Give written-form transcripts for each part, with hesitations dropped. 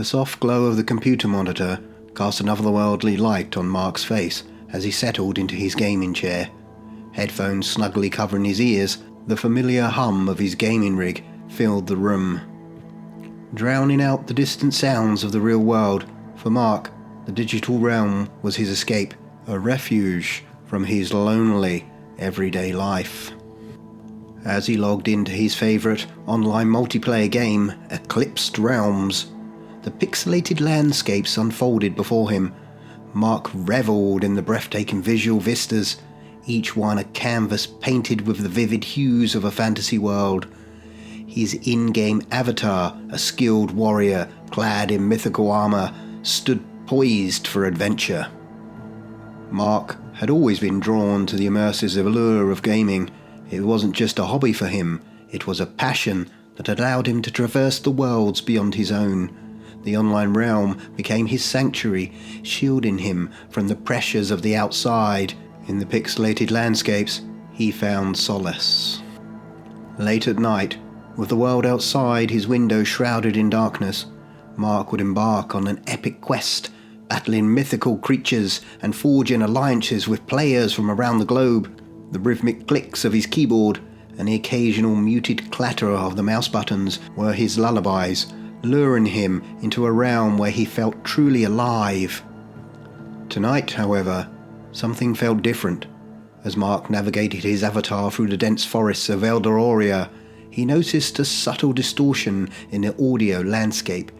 The soft glow of the computer monitor cast an otherworldly light on Mark's face as he settled into his gaming chair. Headphones snugly covering his ears, the familiar hum of his gaming rig filled the room, drowning out the distant sounds of the real world. For Mark, the digital realm was his escape, a refuge from his lonely, everyday life. As he logged into his favourite online multiplayer game, Eclipsed Realms, the pixelated landscapes unfolded before him. Mark revelled in the breathtaking visual vistas, each one a canvas painted with the vivid hues of a fantasy world. His in-game avatar, a skilled warrior clad in mythical armour, stood poised for adventure. Mark had always been drawn to the immersive allure of gaming. It wasn't just a hobby for him, it was a passion that allowed him to traverse the worlds beyond his own. The online realm became his sanctuary, shielding him from the pressures of the outside. In the pixelated landscapes, he found solace. Late at night, with the world outside his window shrouded in darkness, Mark would embark on an epic quest, battling mythical creatures and forging alliances with players from around the globe. The rhythmic clicks of his keyboard and the occasional muted clatter of the mouse buttons were his lullabies, luring him into a realm where he felt truly alive. Tonight, however, something felt different. As Mark navigated his avatar through the dense forests of Eldoria, he noticed a subtle distortion in the audio landscape.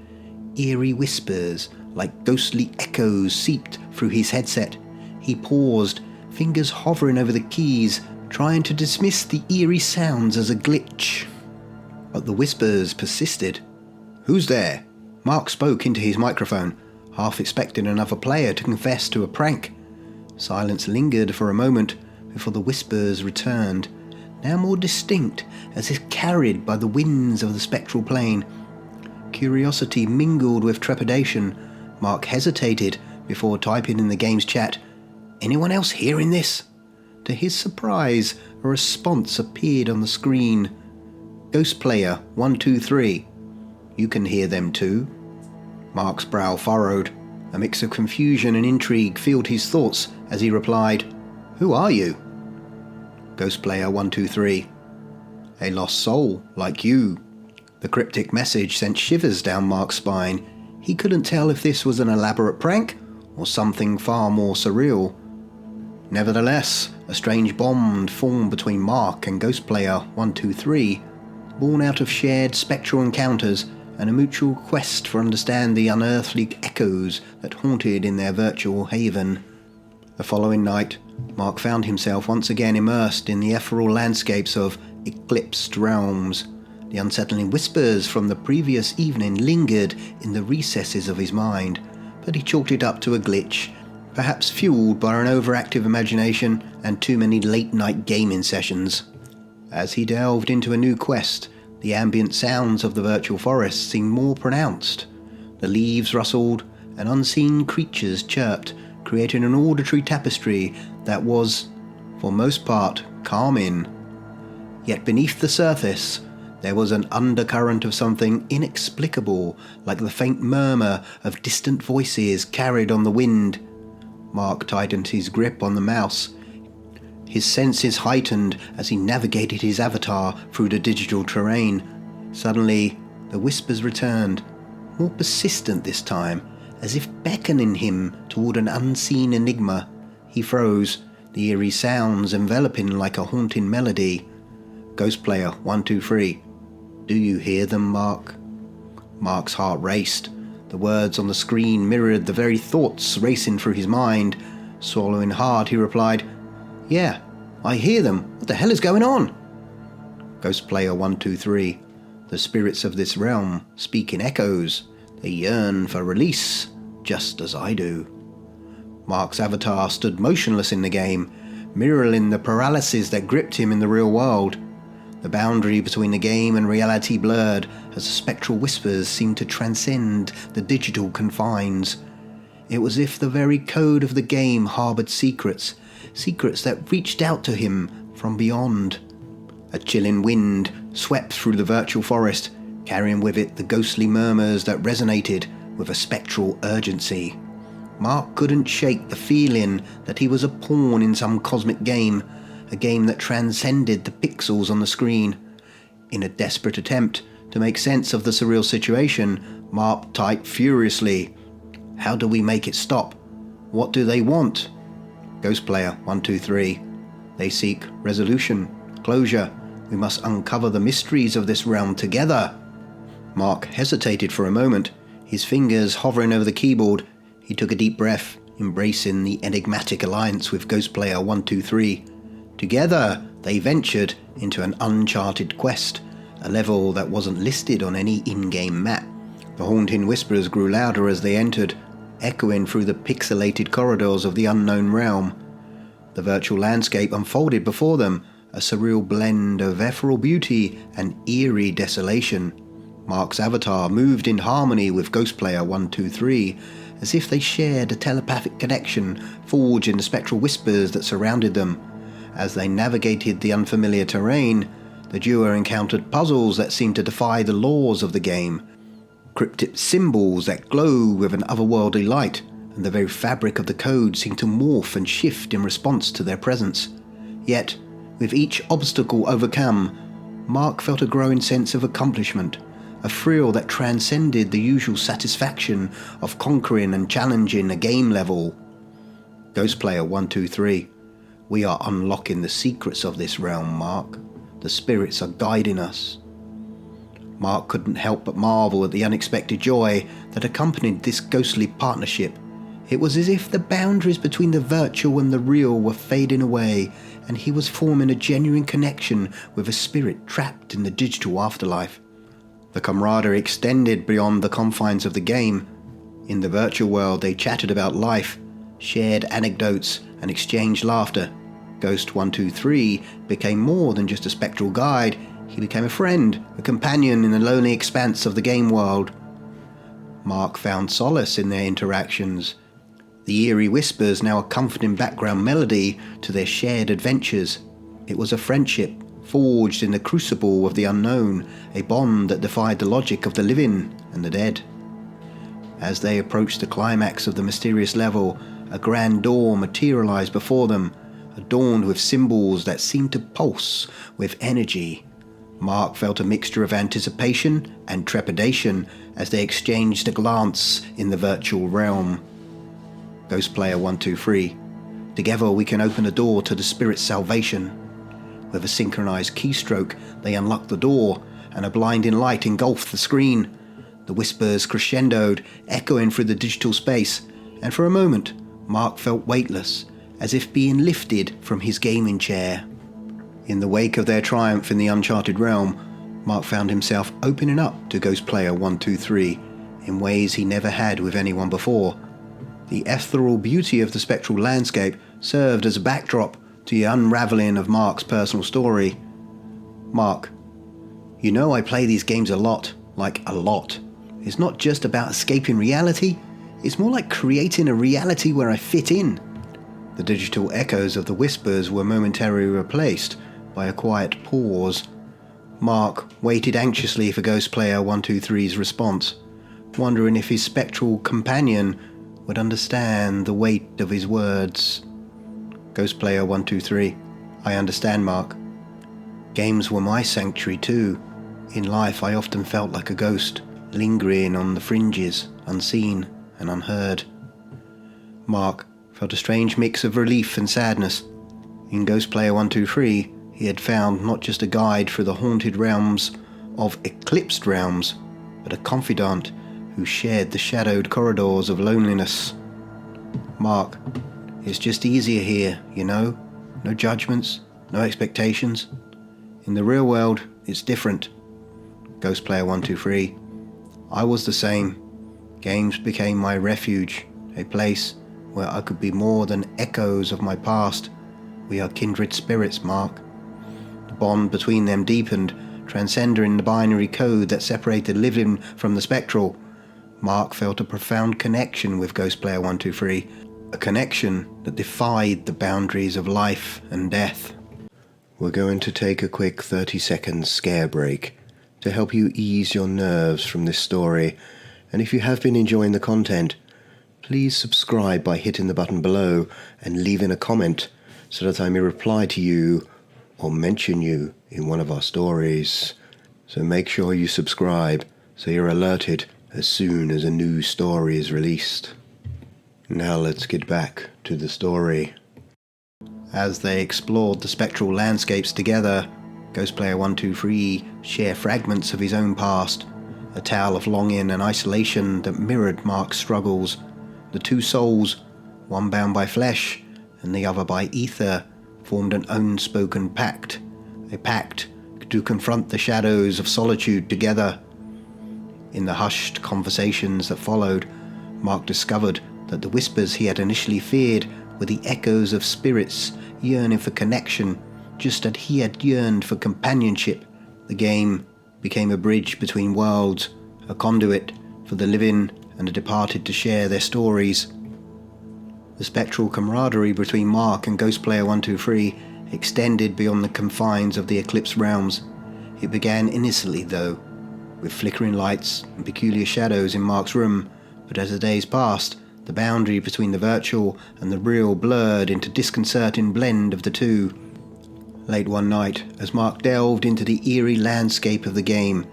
Eerie whispers, like ghostly echoes, seeped through his headset. He paused, fingers hovering over the keys, trying to dismiss the eerie sounds as a glitch. But the whispers persisted. "Who's there?" Mark spoke into his microphone, half expecting another player to confess to a prank. Silence lingered for a moment before the whispers returned, now more distinct as if carried by the winds of the spectral plane. Curiosity mingled with trepidation. Mark hesitated before typing in the game's chat, "Anyone else hearing this?" To his surprise, a response appeared on the screen. "Ghost Player 123. You can hear them too." Mark's brow furrowed. A mix of confusion and intrigue filled his thoughts as he replied, "Who are you?" "Ghost Player 123. A lost soul, like you." The cryptic message sent shivers down Mark's spine. He couldn't tell if this was an elaborate prank or something far more surreal. Nevertheless, a strange bond formed between Mark and Ghost Player 123, born out of shared spectral encounters and a mutual quest for understand the unearthly echoes that haunted in their virtual haven. The following night, Mark found himself once again immersed in the ethereal landscapes of Eclipsed Realms. The unsettling whispers from the previous evening lingered in the recesses of his mind, but he chalked it up to a glitch, perhaps fueled by an overactive imagination and too many late-night gaming sessions. As he delved into a new quest, the ambient sounds of the virtual forest seemed more pronounced. The leaves rustled, and unseen creatures chirped, creating an auditory tapestry that was, for most part, calming. Yet beneath the surface, there was an undercurrent of something inexplicable, like the faint murmur of distant voices carried on the wind. Mark tightened his grip on the mouse, his senses heightened as he navigated his avatar through the digital terrain. Suddenly, the whispers returned, more persistent this time, as if beckoning him toward an unseen enigma. He froze, the eerie sounds enveloping like a haunting melody. "Ghost Player 123. Do you hear them, Mark?" Mark's heart raced. The words on the screen mirrored the very thoughts racing through his mind. Swallowing hard, he replied, "Yeah, I hear them. What the hell is going on?" "Ghost Player 123. The spirits of this realm speak in echoes. They yearn for release, just as I do." Mark's avatar stood motionless in the game, mirroring the paralysis that gripped him in the real world. The boundary between the game and reality blurred as the spectral whispers seemed to transcend the digital confines. It was as if the very code of the game harboured secrets that reached out to him from beyond. A chilling wind swept through the virtual forest, carrying with it the ghostly murmurs that resonated with a spectral urgency. Mark couldn't shake the feeling that he was a pawn in some cosmic game, a game that transcended the pixels on the screen. In a desperate attempt to make sense of the surreal situation, Mark typed furiously, "How do we make it stop? What do they want?" Ghost Player 123. "They seek resolution, closure. We must uncover the mysteries of this realm together." Mark hesitated for a moment, his fingers hovering over the keyboard. He took a deep breath, embracing the enigmatic alliance with Ghost Player 123. Together, they ventured into an uncharted quest, a level that wasn't listed on any in-game map. The haunting whispers grew louder as they entered, echoing through the pixelated corridors of the unknown realm. The virtual landscape unfolded before them, a surreal blend of ethereal beauty and eerie desolation. Mark's avatar moved in harmony with Ghost Player 123, as if they shared a telepathic connection forged in the spectral whispers that surrounded them. As they navigated the unfamiliar terrain, the duo encountered puzzles that seemed to defy the laws of the game. Cryptic symbols that glow with an otherworldly light, and the very fabric of the code seemed to morph and shift in response to their presence. Yet, with each obstacle overcome, Mark felt a growing sense of accomplishment, a thrill that transcended the usual satisfaction of conquering and challenging a game level. Ghost Player 123. "We are unlocking the secrets of this realm, Mark. The spirits are guiding us." Mark couldn't help but marvel at the unexpected joy that accompanied this ghostly partnership. It was as if the boundaries between the virtual and the real were fading away, and he was forming a genuine connection with a spirit trapped in the digital afterlife. The camaraderie extended beyond the confines of the game. In the virtual world, they chatted about life, shared anecdotes, and exchanged laughter. Ghost 123 became more than just a spectral guide. He became a friend, a companion in the lonely expanse of the game world. Mark found solace in their interactions. The eerie whispers now a comforting background melody to their shared adventures. It was a friendship forged in the crucible of the unknown, a bond that defied the logic of the living and the dead. As they approached the climax of the mysterious level, a grand door materialized before them, adorned with symbols that seemed to pulse with energy. Mark felt a mixture of anticipation and trepidation as they exchanged a glance in the virtual realm. Ghost Player 123. "Together we can open a door to the spirit's salvation." With a synchronized keystroke, they unlocked the door, and a blinding light engulfed the screen. The whispers crescendoed, echoing through the digital space, and for a moment, Mark felt weightless, as if being lifted from his gaming chair. In the wake of their triumph in the uncharted realm, Mark found himself opening up to Ghost Player 123 in ways he never had with anyone before. The ethereal beauty of the spectral landscape served as a backdrop to the unraveling of Mark's personal story. "Mark, you know I play these games a lot, like a lot. It's not just about escaping reality, it's more like creating a reality where I fit in." The digital echoes of the whispers were momentarily replaced by a quiet pause. Mark waited anxiously for Ghost Player 123's response, wondering if his spectral companion would understand the weight of his words. Ghost Player 123. "I understand, Mark. Games were my sanctuary too. In life I often felt like a ghost, lingering on the fringes, unseen and unheard." Mark felt a strange mix of relief and sadness. In Ghost Player 123, he had found not just a guide through the haunted realms of eclipsed realms, but a confidant who shared the shadowed corridors of loneliness. "Mark, it's just easier here, you know? No judgments, no expectations. In the real world, it's different." Ghost Player 123. "I was the same. Games became my refuge, a place where I could be more than echoes of my past. We are kindred spirits, Mark." The bond between them deepened, transcending the binary code that separated living from the spectral. Mark felt a profound connection with Ghost Player 123, a connection that defied the boundaries of life and death. We're going to take a quick 30-second scare break to help you ease your nerves from this story And if you have been enjoying the content, please subscribe by hitting the button below and leaving a comment so that I may reply to you or mention you in one of our stories. So make sure you subscribe so you're alerted as soon as a new story is released. Now let's get back to the story. As they explored the spectral landscapes together, Ghostplayer 123 shared fragments of his own past, a tale of longing and isolation that mirrored Mark's struggles. The two souls, one bound by flesh and the other by ether, formed an unspoken pact, a pact to confront the shadows of solitude together. In the hushed conversations that followed, Mark discovered that the whispers he had initially feared were the echoes of spirits yearning for connection, just as he had yearned for companionship. The game became a bridge between worlds, a conduit for the living and the departed to share their stories. The spectral camaraderie between Mark and Ghostplayer 123 extended beyond the confines of the Eclipse realms. It began innocently, though, with flickering lights and peculiar shadows in Mark's room, but as the days passed, the boundary between the virtual and the real blurred into disconcerting blend of the two. Late one night, as Mark delved into the eerie landscape of the game,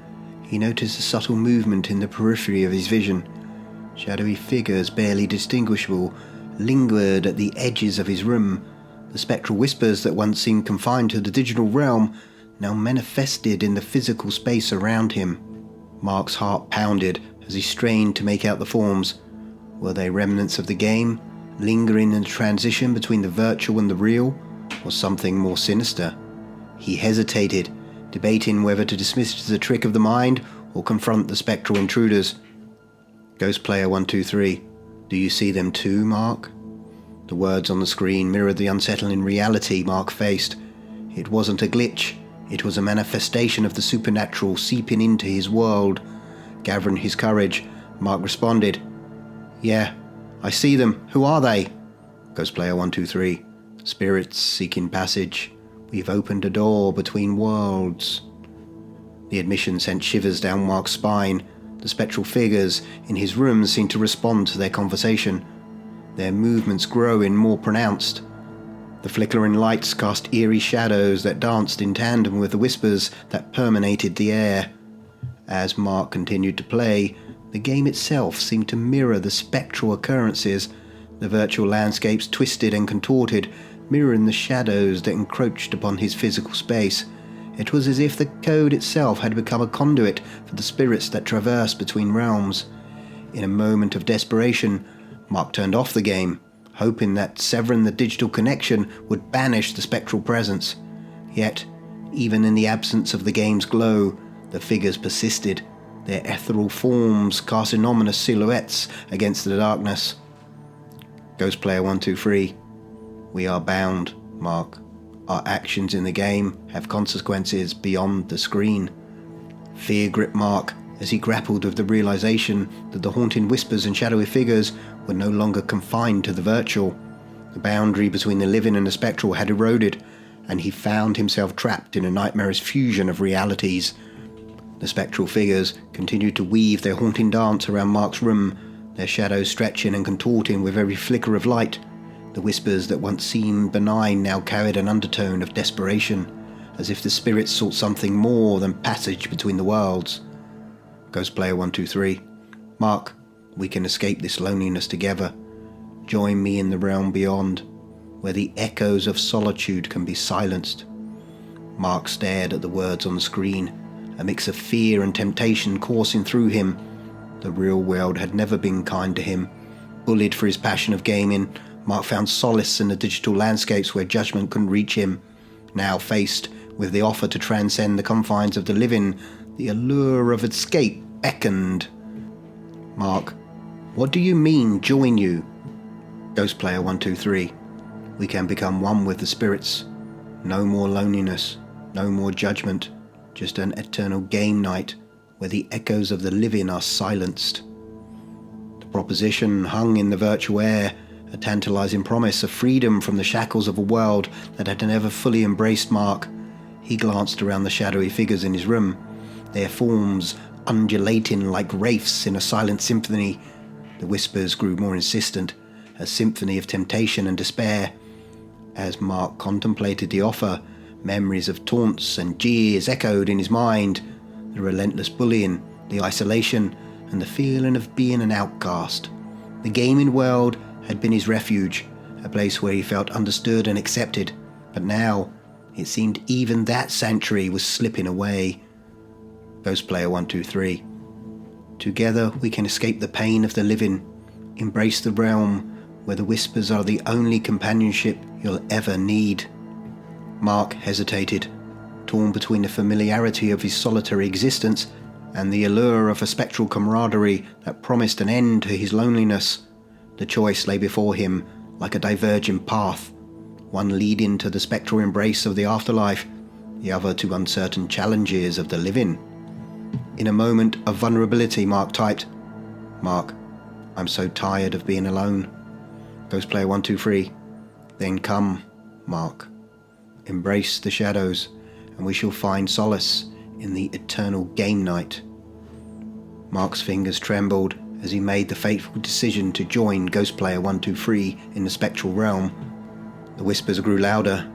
he noticed a subtle movement in the periphery of his vision. Shadowy figures, barely distinguishable, lingered at the edges of his room. The spectral whispers that once seemed confined to the digital realm now manifested in the physical space around him. Mark's heart pounded as he strained to make out the forms. Were they remnants of the game, lingering in the transition between the virtual and the real, or something more sinister? He hesitated, debating whether to dismiss it as a trick of the mind or confront the spectral intruders. Ghostplayer 123, do you see them too, Mark? The words on the screen mirrored the unsettling reality Mark faced. It wasn't a glitch, it was a manifestation of the supernatural seeping into his world. Gathering his courage, Mark responded, "Yeah, I see them. Who are they?" Ghostplayer 123, spirits seeking passage. We've opened a door between worlds. The admission sent shivers down Mark's spine. The spectral figures in his room seemed to respond to their conversation, their movements growing more pronounced. The flickering lights cast eerie shadows that danced in tandem with the whispers that permeated the air. As Mark continued to play, the game itself seemed to mirror the spectral occurrences. The virtual landscapes twisted and contorted, mirroring the shadows that encroached upon his physical space. It was as if the code itself had become a conduit for the spirits that traversed between realms. In a moment of desperation, Mark turned off the game, hoping that severing the digital connection would banish the spectral presence. Yet, even in the absence of the game's glow, the figures persisted, their ethereal forms casting ominous silhouettes against the darkness. Ghostplayer 123, we are bound, Mark. Our actions in the game have consequences beyond the screen. Fear gripped Mark as he grappled with the realization that the haunting whispers and shadowy figures were no longer confined to the virtual. The boundary between the living and the spectral had eroded, and he found himself trapped in a nightmarish fusion of realities. The spectral figures continued to weave their haunting dance around Mark's room, their shadows stretching and contorting with every flicker of light. The whispers that once seemed benign now carried an undertone of desperation, as if the spirits sought something more than passage between the worlds. Ghostplayer 123, Mark, we can escape this loneliness together. Join me in the realm beyond, where the echoes of solitude can be silenced. Mark stared at the words on the screen, a mix of fear and temptation coursing through him. The real world had never been kind to him. Bullied for his passion of gaming, Mark found solace in the digital landscapes where judgment couldn't reach him. Now faced with the offer to transcend the confines of the living, the allure of escape beckoned. Mark, what do you mean, join you? Ghostplayer 123, we can become one with the spirits. No more loneliness, no more judgment, just an eternal game night where the echoes of the living are silenced. The proposition hung in the virtual air, a tantalizing promise of freedom from the shackles of a world that had never fully embraced Mark. He glanced around the shadowy figures in his room, their forms undulating like wraiths in a silent symphony. The whispers grew more insistent, a symphony of temptation and despair. As Mark contemplated the offer, memories of taunts and jeers echoed in his mind, the relentless bullying, the isolation, and the feeling of being an outcast. The gaming world had been his refuge, a place where he felt understood and accepted, but now it seemed even that sanctuary was slipping away. Ghost Player 123. Together we can escape the pain of the living, embrace the realm where the whispers are the only companionship you'll ever need. Mark hesitated, torn between the familiarity of his solitary existence and the allure of a spectral camaraderie that promised an end to his loneliness. The choice lay before him like a divergent path, one leading to the spectral embrace of the afterlife, the other to uncertain challenges of the living. In a moment of vulnerability, Mark typed, "Mark, I'm so tired of being alone." Ghost Player 123. Then come, Mark. Embrace the shadows, and we shall find solace in the eternal game night. Mark's fingers trembled as he made the fateful decision to join Ghost Player 123 in the spectral realm. The whispers grew louder,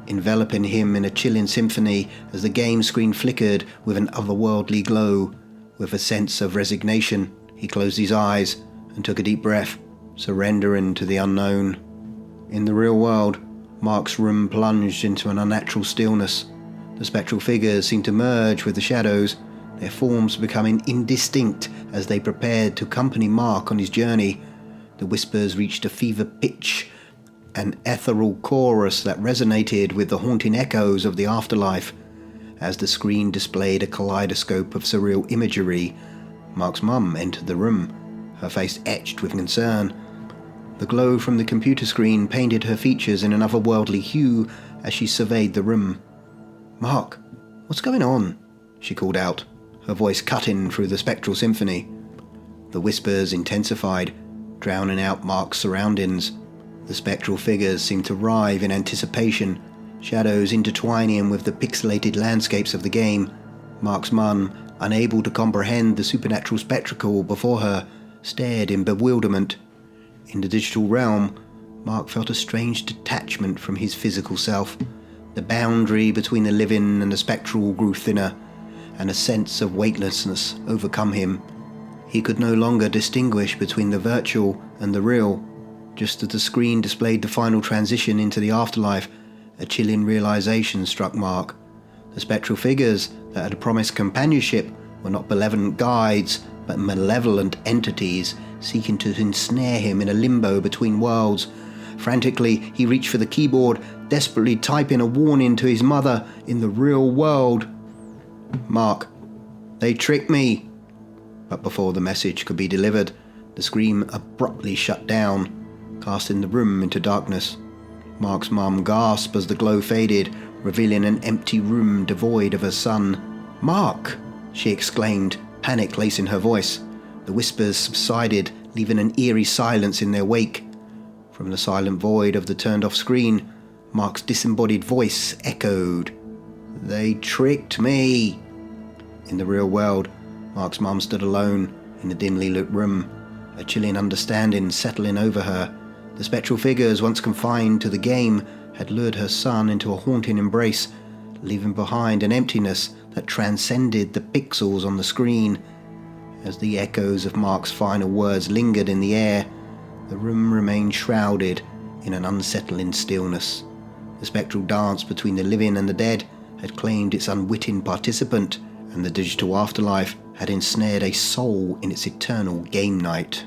enveloping him in a chilling symphony as the game screen flickered with an otherworldly glow. With a sense of resignation, he closed his eyes and took a deep breath, surrendering to the unknown. In the real world, Mark's room plunged into an unnatural stillness. The spectral figures seemed to merge with the shadows, their forms becoming indistinct as they prepared to accompany Mark on his journey. The whispers reached a fever pitch, an ethereal chorus that resonated with the haunting echoes of the afterlife. As the screen displayed a kaleidoscope of surreal imagery, Mark's mum entered the room, her face etched with concern. The glow from the computer screen painted her features in an otherworldly hue as she surveyed the room. "Mark, what's going on?" she called out, her voice cutting through the spectral symphony. The whispers intensified, drowning out Mark's surroundings. The spectral figures seemed to writhe in anticipation, shadows intertwining with the pixelated landscapes of the game. Mark's mum, unable to comprehend the supernatural spectacle before her, stared in bewilderment. In the digital realm, Mark felt a strange detachment from his physical self. The boundary between the living and the spectral grew thinner, and a sense of weightlessness overcome him. He could no longer distinguish between the virtual and the real. Just as the screen displayed the final transition into the afterlife, a chilling realization struck Mark. The spectral figures that had promised companionship were not benevolent guides, but malevolent entities seeking to ensnare him in a limbo between worlds. Frantically, he reached for the keyboard, desperately typing a warning to his mother in the real world. "Mark, they tricked me." But before the message could be delivered, the screen abruptly shut down, casting the room into darkness. Mark's mum gasped as the glow faded, revealing an empty room devoid of her son. "Mark!" she exclaimed, panic lacing her voice. The whispers subsided, leaving an eerie silence in their wake. From the silent void of the turned-off screen, Mark's disembodied voice echoed. "They tricked me." In the real world, Mark's mum stood alone in the dimly lit room, a chilling understanding settling over her. The spectral figures, once confined to the game, had lured her son into a haunting embrace, leaving behind an emptiness that transcended the pixels on the screen. As the echoes of Mark's final words lingered in the air, the room remained shrouded in an unsettling stillness. The spectral dance between the living and the dead had claimed its unwitting participant, and the digital afterlife had ensnared a soul in its eternal game night.